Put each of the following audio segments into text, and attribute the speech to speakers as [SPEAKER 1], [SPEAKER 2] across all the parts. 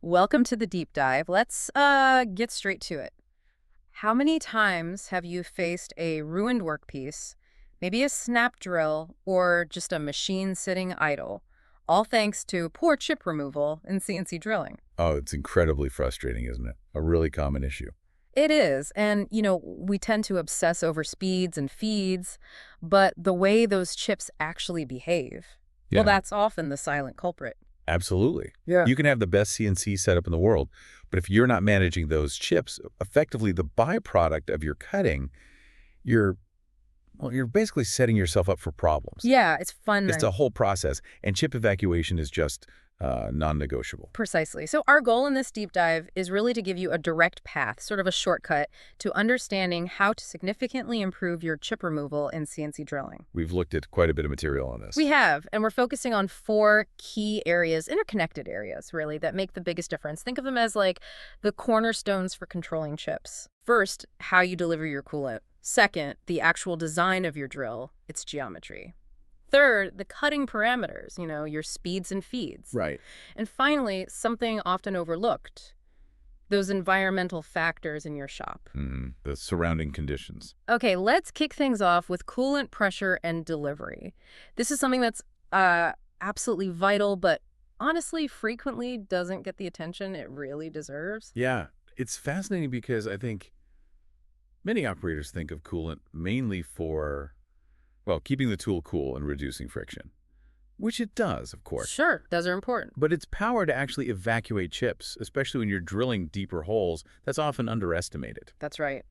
[SPEAKER 1] Welcome to the deep dive. Let's get straight to it. How many times have you faced a ruined workpiece, maybe a snap drill, or just a machine sitting idle, all thanks to poor chip removal in CNC drilling?
[SPEAKER 2] Oh, it's incredibly frustrating, isn't it? A really common issue.
[SPEAKER 1] It is, and we tend to obsess over speeds and feeds, but the way those chips actually behave, well,
[SPEAKER 2] Yeah,
[SPEAKER 1] that's often the silent culprit.
[SPEAKER 2] absolutely.
[SPEAKER 1] Yeah.
[SPEAKER 2] You can have the best CNC setup in the world, but if you're not managing those chips, effectively the byproduct of your cutting, you're, you're basically setting yourself up for problems.
[SPEAKER 1] Yeah, it's fun.
[SPEAKER 2] It's a whole process, and chip evacuation is just non-negotiable.
[SPEAKER 1] Precisely. So our goal in this deep dive is really to give you a direct path, sort of a shortcut, to understanding how to significantly improve your chip removal in CNC drilling.
[SPEAKER 2] We've looked at quite a bit of material on this.
[SPEAKER 1] We have, and we're focusing on 4 key areas, interconnected areas, really, that make the biggest difference. Think of them as like the cornerstones for controlling chips. First, how you deliver your coolant. Second, the actual design of your drill, its geometry. Third, the cutting parameters, your speeds and feeds.
[SPEAKER 2] Right.
[SPEAKER 1] And finally, something often overlooked, those environmental factors in your shop.
[SPEAKER 2] The surrounding conditions.
[SPEAKER 1] Okay, let's kick things off with coolant pressure and delivery. This is something that's absolutely vital, but honestly, frequently doesn't get the attention it really deserves.
[SPEAKER 2] Yeah, it's fascinating because I think many operators think of coolant mainly for, well, keeping the tool cool and reducing friction, which it does, of course.
[SPEAKER 1] Sure, those are important.
[SPEAKER 2] But its power to actually evacuate chips, especially when you're drilling deeper holes, that's often underestimated.
[SPEAKER 1] That's right.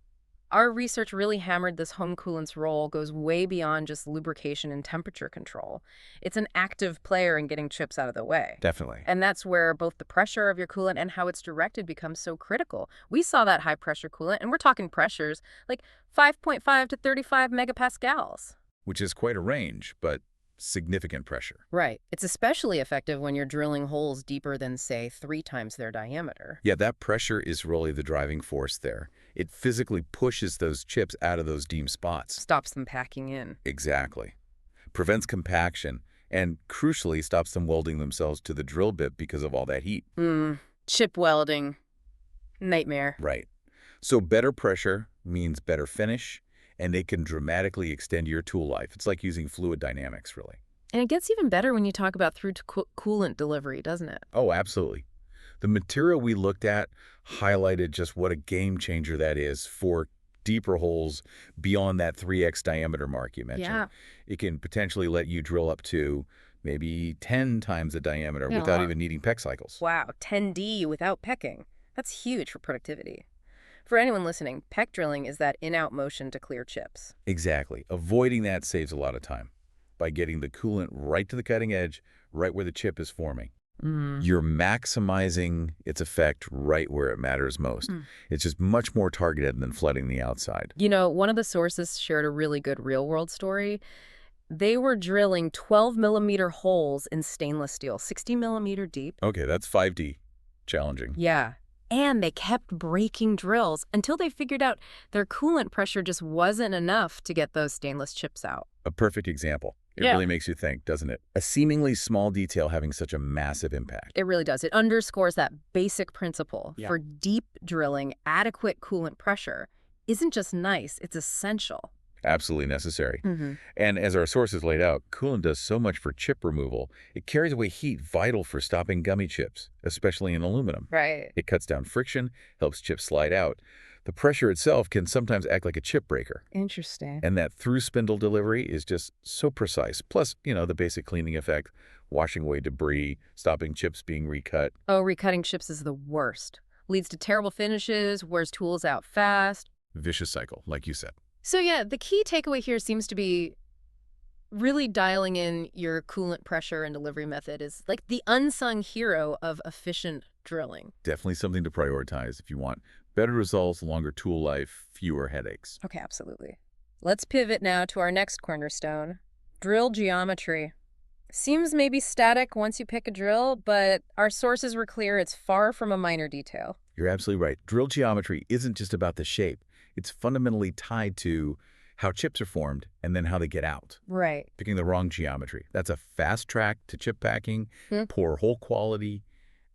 [SPEAKER 1] Our research really hammered this home coolant's role goes way beyond just lubrication and temperature control. It's an active player in getting chips out of the way.
[SPEAKER 2] Definitely.
[SPEAKER 1] And that's where both the pressure of your coolant and how it's directed becomes so critical. We saw that high pressure coolant, and we're talking pressures like 5.5 to 35 megapascals.
[SPEAKER 2] Which is quite a range, but significant pressure.
[SPEAKER 1] Right. It's especially effective when you're drilling holes deeper than, say, 3 times their diameter.
[SPEAKER 2] Yeah, that pressure is really the driving force there. It physically pushes those chips out of those deemed spots.
[SPEAKER 1] Stops them packing in.
[SPEAKER 2] Exactly. Prevents compaction, and crucially stops them welding themselves to the drill bit because of all that heat.
[SPEAKER 1] Chip welding. Nightmare.
[SPEAKER 2] Right. So better pressure means better finish, and it can dramatically extend your tool life. It's like using fluid dynamics, really.
[SPEAKER 1] And it gets even better when you talk about through to coolant delivery, doesn't it?
[SPEAKER 2] Oh, absolutely. The material we looked at highlighted just what a game changer that is for deeper holes beyond that 3x diameter mark you mentioned.
[SPEAKER 1] Yeah.
[SPEAKER 2] It can potentially let you drill up to maybe 10 times the diameter
[SPEAKER 1] Yeah.
[SPEAKER 2] without even needing peck cycles.
[SPEAKER 1] Wow, 10D without pecking. That's huge for productivity. For anyone listening, peck drilling is that in-out motion to clear chips.
[SPEAKER 2] Exactly. Avoiding that saves a lot of time by getting the coolant right to the cutting edge, right where the chip is forming. You're maximizing its effect right where it matters most. It's just much more targeted than flooding the outside.
[SPEAKER 1] One of the sources shared a really good real-world story. They were drilling 12-millimeter holes in stainless steel, 60-millimeter deep.
[SPEAKER 2] Okay, that's 5D. Challenging.
[SPEAKER 1] Yeah. And they kept breaking drills until they figured out their coolant pressure just wasn't enough to get those stainless chips out.
[SPEAKER 2] A perfect example. It
[SPEAKER 1] Yeah.
[SPEAKER 2] really makes you think, doesn't it? A seemingly small detail having such a massive impact.
[SPEAKER 1] It really does. It underscores that basic principle.
[SPEAKER 2] Yeah.
[SPEAKER 1] For deep drilling, adequate coolant pressure isn't just nice, it's essential.
[SPEAKER 2] Absolutely necessary. And as our sources laid out, coolant does so much for chip removal. It carries away heat vital for stopping gummy chips, especially in aluminum.
[SPEAKER 1] Right.
[SPEAKER 2] It cuts down friction, helps chips slide out. The pressure itself can sometimes act like a chip breaker.
[SPEAKER 1] Interesting.
[SPEAKER 2] And that through spindle delivery is just so precise. Plus, the basic cleaning effect, washing away debris, stopping chips being recut.
[SPEAKER 1] Oh, recutting chips is the worst. Leads to terrible finishes, wears tools out fast.
[SPEAKER 2] Vicious cycle, like you said.
[SPEAKER 1] So yeah, the key takeaway here seems to be really dialing in your coolant pressure and delivery method is like the unsung hero of efficient drilling.
[SPEAKER 2] Definitely something to prioritize if you want better results, longer tool life, fewer headaches.
[SPEAKER 1] Okay, absolutely. Let's pivot now to our next cornerstone, drill geometry. Seems maybe static once you pick a drill, but our sources were clear it's far from a minor detail.
[SPEAKER 2] You're absolutely right. Drill geometry isn't just about the shape. It's fundamentally tied to how chips are formed and then how they get out.
[SPEAKER 1] Right.
[SPEAKER 2] Picking the wrong geometry, that's a fast track to chip packing, poor hole quality,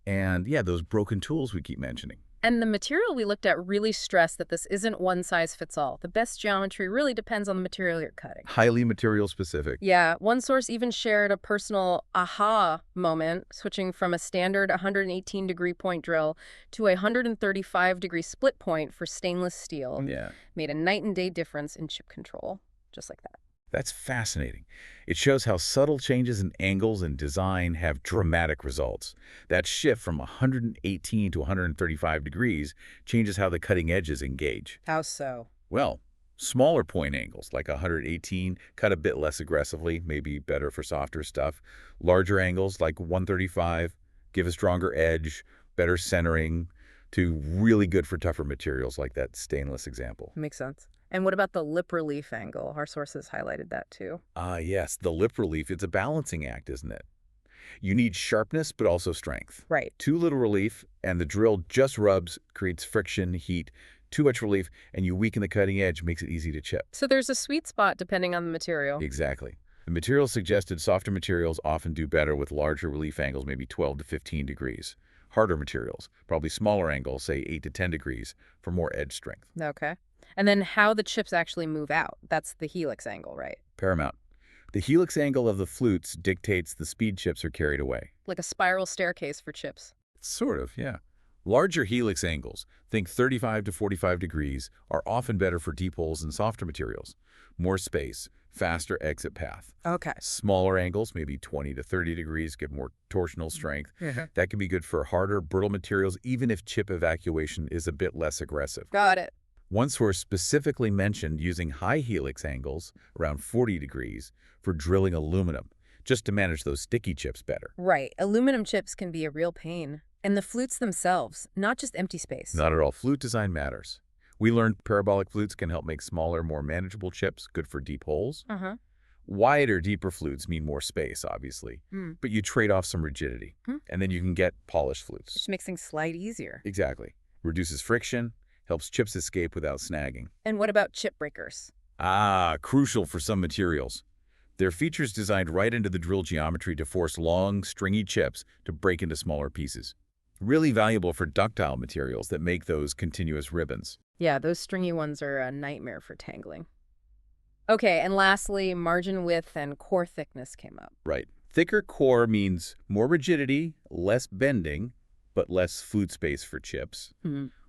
[SPEAKER 2] And yeah, those broken tools we keep mentioning.
[SPEAKER 1] And the material we looked at really stressed that this isn't one size fits all. The best geometry really depends on the material you're cutting.
[SPEAKER 2] Highly material specific.
[SPEAKER 1] Yeah, one source even shared a personal aha moment, switching from a standard 118-degree point drill to a 135-degree split point for stainless steel.
[SPEAKER 2] Yeah.
[SPEAKER 1] Made a night and day difference in chip control, just like that.
[SPEAKER 2] That's fascinating. It shows how subtle changes in angles and design have dramatic results. That shift from 118 to 135 degrees changes how the cutting edges engage.
[SPEAKER 1] How so?
[SPEAKER 2] Well, smaller point angles, like 118, cut a bit less aggressively, maybe better for softer stuff. Larger angles, like 135, give a stronger edge, better centering, to really good for tougher materials, like that stainless example.
[SPEAKER 1] Makes sense. And what about the lip relief angle? Our sources highlighted that too.
[SPEAKER 2] Ah, yes, the lip relief, it's a balancing act, isn't it? You need sharpness, but also strength.
[SPEAKER 1] Right.
[SPEAKER 2] Too little relief, and the drill just rubs, creates friction, heat. Too much relief, and you weaken the cutting edge, makes it easy to chip.
[SPEAKER 1] So there's a sweet spot depending on the material.
[SPEAKER 2] Exactly. The material suggested softer materials often do better with larger relief angles, maybe 12 to 15 degrees. Harder materials, probably smaller angles, say 8 to 10 degrees, for more edge strength.
[SPEAKER 1] Okay. And then how the chips actually move out. That's the helix angle, right?
[SPEAKER 2] Paramount. The helix angle of the flutes dictates the speed chips are carried away.
[SPEAKER 1] Like a spiral staircase for chips.
[SPEAKER 2] Sort of, yeah. Larger helix angles, think 35 to 45 degrees, are often better for deep holes and softer materials. More space, faster exit path.
[SPEAKER 1] Okay.
[SPEAKER 2] Smaller angles, maybe 20 to 30 degrees, give more torsional strength. That can be good for harder, brittle materials, even if chip evacuation is a bit less aggressive.
[SPEAKER 1] Got it.
[SPEAKER 2] One source specifically mentioned using high helix angles, around 40 degrees, for drilling aluminum, just to manage those sticky chips better.
[SPEAKER 1] Right. Aluminum chips can be a real pain. And the flutes themselves, not just empty space.
[SPEAKER 2] Not at all. Flute design matters. We learned parabolic flutes can help make smaller, more manageable chips, good for deep holes. Wider, deeper flutes mean more space, obviously, but you trade off some rigidity, and then you can get polished flutes.
[SPEAKER 1] Which makes things slide easier.
[SPEAKER 2] Exactly. Reduces friction, helps chips escape without snagging.
[SPEAKER 1] And what about chip breakers?
[SPEAKER 2] Ah, crucial for some materials. They're features designed right into the drill geometry to force long, stringy chips to break into smaller pieces. Really valuable for ductile materials that make those continuous ribbons.
[SPEAKER 1] Yeah, those stringy ones are a nightmare for tangling. Okay, and lastly, margin width and core thickness came up.
[SPEAKER 2] Right. Thicker core means more rigidity, less bending, but less flute space for chips.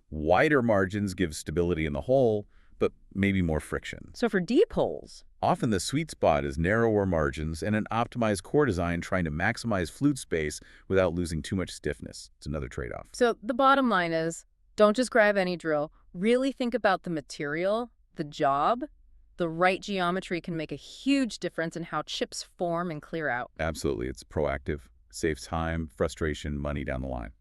[SPEAKER 2] Wider margins give stability in the hole, but maybe more friction.
[SPEAKER 1] So for deep holes,
[SPEAKER 2] often the sweet spot is narrower margins and an optimized core design trying to maximize flute space without losing too much stiffness. It's another trade-off.
[SPEAKER 1] So the bottom line is, don't just grab any drill. Really think about the material, the job. The right geometry can make a huge difference in how chips form and clear out.
[SPEAKER 2] Absolutely. It's proactive, saves time, frustration, money down the line.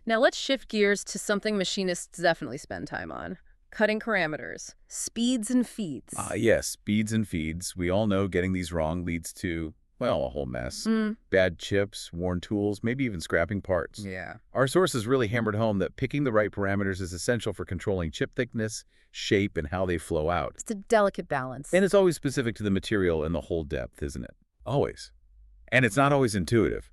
[SPEAKER 1] Now let's shift gears to something machinists definitely spend time on. Cutting parameters, speeds and feeds.
[SPEAKER 2] Yes, speeds and feeds. We all know getting these wrong leads to, well, a whole mess. Bad chips, worn tools, maybe even scrapping parts.
[SPEAKER 1] Yeah.
[SPEAKER 2] Our sources really hammered home that picking the right parameters is essential for controlling chip thickness, shape, and how they flow out.
[SPEAKER 1] It's a delicate balance.
[SPEAKER 2] And it's always specific to the material and the hole depth, isn't it? Always. And it's not always intuitive.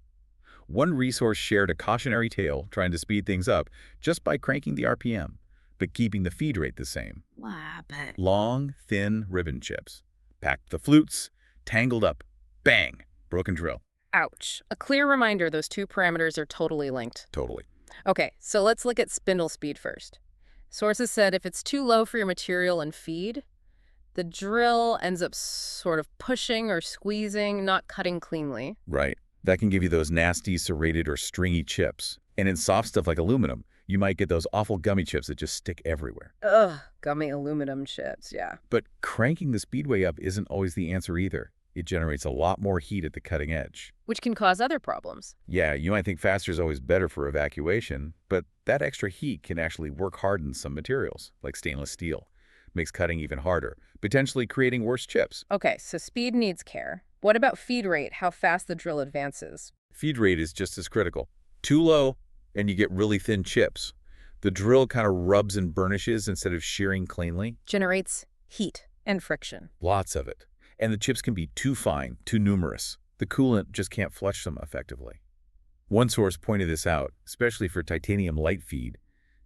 [SPEAKER 2] One resource shared a cautionary tale trying to speed things up just by cranking the RPM, but keeping the feed rate the same.
[SPEAKER 1] Wow, but...
[SPEAKER 2] Long, thin ribbon chips. Packed the flutes, tangled up, bang, broken drill.
[SPEAKER 1] Ouch. A clear reminder those two parameters are totally linked.
[SPEAKER 2] Totally.
[SPEAKER 1] Okay, so let's look at spindle speed first. Sources said if it's too low for your material and feed, the drill ends up sort of pushing or squeezing, not cutting cleanly.
[SPEAKER 2] Right. That can give you those nasty, serrated, or stringy chips. And in soft stuff like aluminum, you might get those awful gummy chips that just stick everywhere.
[SPEAKER 1] Ugh, gummy aluminum chips, yeah.
[SPEAKER 2] But cranking the speedway up isn't always the answer either. It generates a lot more heat at the cutting edge.
[SPEAKER 1] Which can cause other problems.
[SPEAKER 2] Yeah, you might think faster is always better for evacuation, but that extra heat can actually work harden some materials, like stainless steel. Makes cutting even harder, potentially creating worse chips.
[SPEAKER 1] Okay, so speed needs care. What about feed rate, how fast the drill advances?
[SPEAKER 2] Feed rate is just as critical. Too low, and you get really thin chips. The drill kind of rubs and burnishes instead of shearing cleanly.
[SPEAKER 1] Generates heat and friction.
[SPEAKER 2] Lots of it. And the chips can be too fine, too numerous. The coolant just can't flush them effectively. One source pointed this out, especially for titanium light feed,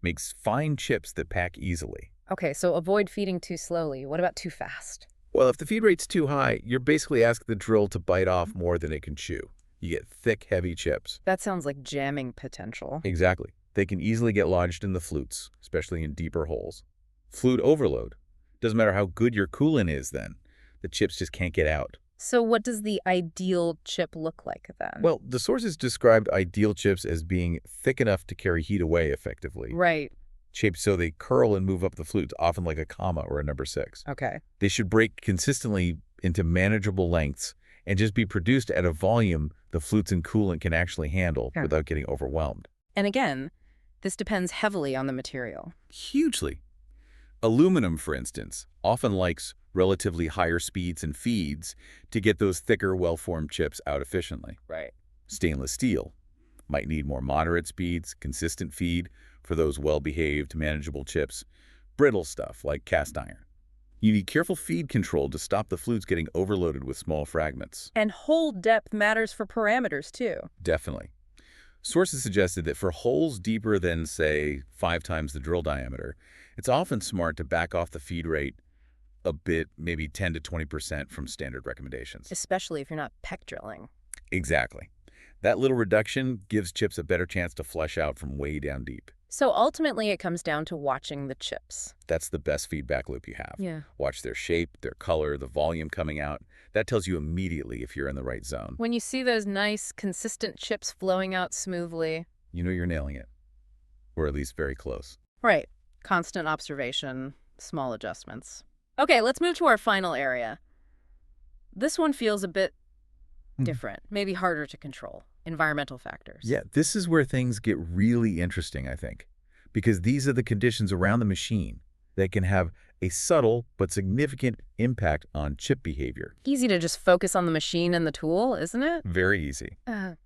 [SPEAKER 2] makes fine chips that pack easily.
[SPEAKER 1] Okay, so avoid feeding too slowly. What about too fast?
[SPEAKER 2] Well, if the feed rate's too high, you're basically asking the drill to bite off more than it can chew. You get thick, heavy chips.
[SPEAKER 1] That sounds like jamming potential.
[SPEAKER 2] Exactly. They can easily get lodged in the flutes, especially in deeper holes. Flute overload. Doesn't matter how good your coolant is then. The chips just can't get out.
[SPEAKER 1] So what does the ideal chip look like then?
[SPEAKER 2] Well, the sources described ideal chips as being thick enough to carry heat away effectively.
[SPEAKER 1] Right.
[SPEAKER 2] Shaped so they curl and move up the flutes, often like a comma or a number 6.
[SPEAKER 1] Okay.
[SPEAKER 2] They should break consistently into manageable lengths and just be produced at a volume the flutes and coolant can actually handle without getting overwhelmed.
[SPEAKER 1] And again, this depends heavily on the material.
[SPEAKER 2] Hugely. Aluminum, for instance, often likes relatively higher speeds and feeds to get those thicker, well-formed chips out efficiently.
[SPEAKER 1] Right.
[SPEAKER 2] Stainless steel might need more moderate speeds, consistent feed for those well-behaved, manageable chips. Brittle stuff like cast iron. You need careful feed control to stop the flutes getting overloaded with small fragments.
[SPEAKER 1] And hole depth matters for parameters too.
[SPEAKER 2] Definitely. Sources suggested that for holes deeper than, say, 5 times the drill diameter, it's often smart to back off the feed rate a bit, maybe 10 to 20% from standard recommendations.
[SPEAKER 1] Especially if you're not peck drilling.
[SPEAKER 2] Exactly. That little reduction gives chips a better chance to flush out from way down deep.
[SPEAKER 1] So ultimately it comes down to watching the chips.
[SPEAKER 2] That's the best feedback loop you have.
[SPEAKER 1] Yeah.
[SPEAKER 2] Watch their shape, their color, the volume coming out. That tells you immediately if you're in the right zone.
[SPEAKER 1] When you see those nice, consistent chips flowing out smoothly.
[SPEAKER 2] You know you're nailing it. Or at least very close.
[SPEAKER 1] Right. Constant observation, small adjustments. Okay, let's move to our final area. This one feels a bit different, maybe harder to control. Environmental factors.
[SPEAKER 2] Yeah, this is where things get really interesting, I think, because these are the conditions around the machine that can have a subtle but significant impact on chip behavior.
[SPEAKER 1] Easy to just focus on the machine and the tool, isn't it?
[SPEAKER 2] Very easy.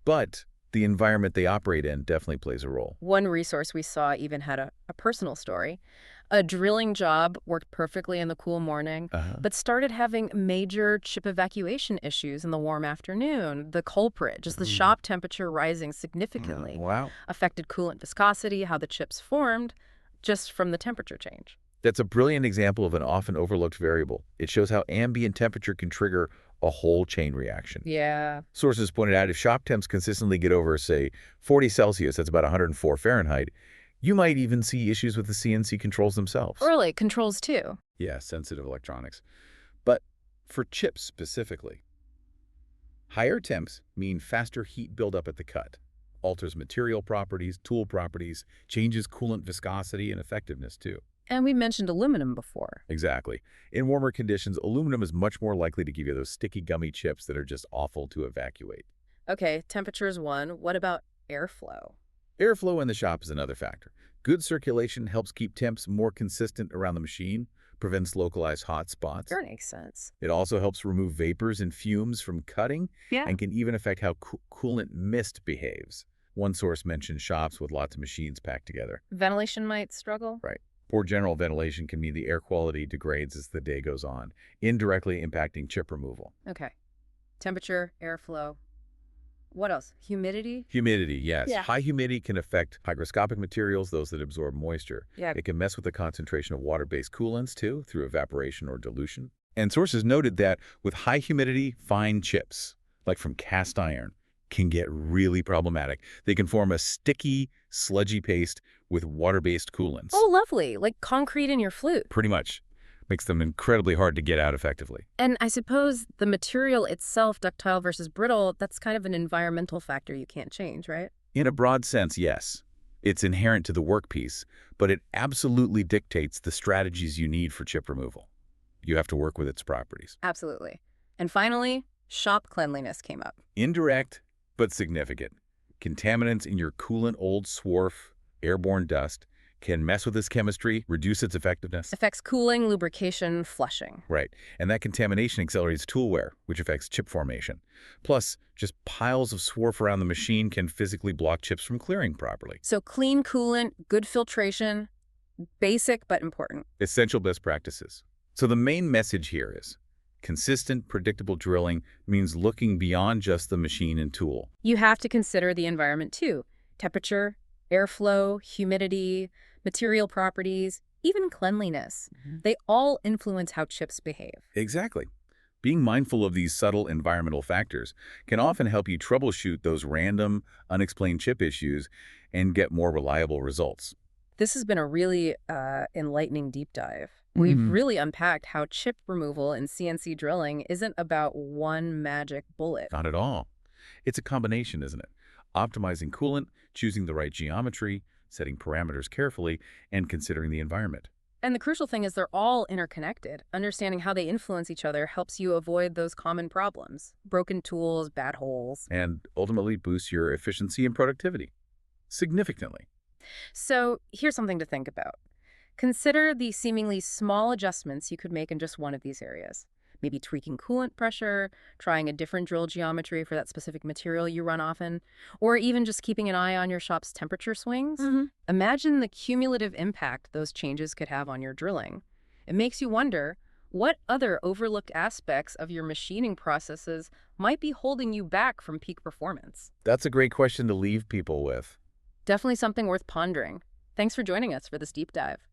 [SPEAKER 2] But the environment they operate in definitely plays a role.
[SPEAKER 1] One resource we saw even had a personal story. A drilling job worked perfectly in the cool morning, but started having major chip evacuation issues in the warm afternoon. The culprit, just the shop temperature rising significantly, affected coolant viscosity, how the chips formed, just from the temperature change.
[SPEAKER 2] That's a brilliant example of an often overlooked variable. It shows how ambient temperature can trigger a whole chain reaction.
[SPEAKER 1] Yeah.
[SPEAKER 2] Sources pointed out if shop temps consistently get over, say, 40 Celsius, that's about 104 Fahrenheit, you might even see issues with the CNC controls themselves.
[SPEAKER 1] Really, controls too.
[SPEAKER 2] Yeah, sensitive electronics. But for chips specifically, higher temps mean faster heat buildup at the cut, alters material properties, tool properties, changes coolant viscosity and effectiveness too.
[SPEAKER 1] And we mentioned aluminum before.
[SPEAKER 2] Exactly. In warmer conditions, aluminum is much more likely to give you those sticky gummy chips that are just awful to evacuate.
[SPEAKER 1] Okay, temperature is one. What about airflow?
[SPEAKER 2] Airflow in the shop is another factor. Good circulation helps keep temps more consistent around the machine, prevents localized hot spots.
[SPEAKER 1] That makes sense.
[SPEAKER 2] It also helps remove vapors and fumes from cutting and can even affect how coolant mist behaves. One source mentioned shops with lots of machines packed together.
[SPEAKER 1] Ventilation might struggle?
[SPEAKER 2] Right. Poor general ventilation can mean the air quality degrades as the day goes on, indirectly impacting chip removal.
[SPEAKER 1] Okay. Temperature, airflow. What else? Humidity?
[SPEAKER 2] Humidity, yes.
[SPEAKER 1] Yeah.
[SPEAKER 2] High humidity can affect hygroscopic materials, those that absorb moisture.
[SPEAKER 1] Yeah.
[SPEAKER 2] It can mess with the concentration of water-based coolants, too, through evaporation or dilution. And sources noted that with high humidity, fine chips, like from cast iron, can get really problematic. They can form a sticky, sludgy paste with water-based coolants.
[SPEAKER 1] Oh, lovely. Like concrete in your flute.
[SPEAKER 2] Pretty much. Makes them incredibly hard to get out effectively.
[SPEAKER 1] And I suppose the material itself, ductile versus brittle, that's kind of an environmental factor you can't change, right?
[SPEAKER 2] In a broad sense, yes. It's inherent to the workpiece, but it absolutely dictates the strategies you need for chip removal. You have to work with its properties.
[SPEAKER 1] Absolutely. And finally, shop cleanliness came up.
[SPEAKER 2] Indirect, but significant. Contaminants in your coolant old swarf, airborne dust, can mess with its chemistry, reduce its effectiveness.
[SPEAKER 1] Affects cooling, lubrication, flushing.
[SPEAKER 2] Right. And that contamination accelerates tool wear, which affects chip formation. Plus, just piles of swarf around the machine can physically block chips from clearing properly.
[SPEAKER 1] So clean coolant, good filtration, basic but important.
[SPEAKER 2] Essential best practices. So the main message here is Consistent, predictable drilling means looking beyond just the machine and tool.
[SPEAKER 1] You have to consider the environment too. Temperature, airflow, humidity, material properties, even cleanliness. They all influence how chips behave.
[SPEAKER 2] Exactly. Being mindful of these subtle environmental factors can often help you troubleshoot those random, unexplained chip issues and get more reliable results.
[SPEAKER 1] This has been a really enlightening deep dive. We've really unpacked how chip removal in CNC drilling isn't about one magic bullet.
[SPEAKER 2] Not at all. It's a combination, isn't it? Optimizing coolant, choosing the right geometry, setting parameters carefully, and considering the environment.
[SPEAKER 1] And the crucial thing is they're all interconnected. Understanding how they influence each other helps you avoid those common problems. Broken tools, bad holes.
[SPEAKER 2] And ultimately boost your efficiency and productivity significantly.
[SPEAKER 1] So here's something to think about. Consider the seemingly small adjustments you could make in just one of these areas. Maybe tweaking coolant pressure, trying a different drill geometry for that specific material you run often, or even just keeping an eye on your shop's temperature swings. Imagine the cumulative impact those changes could have on your drilling. It makes you wonder, what other overlooked aspects of your machining processes might be holding you back from peak performance?
[SPEAKER 2] That's a great question to leave people with.
[SPEAKER 1] Definitely something worth pondering. Thanks for joining us for this deep dive.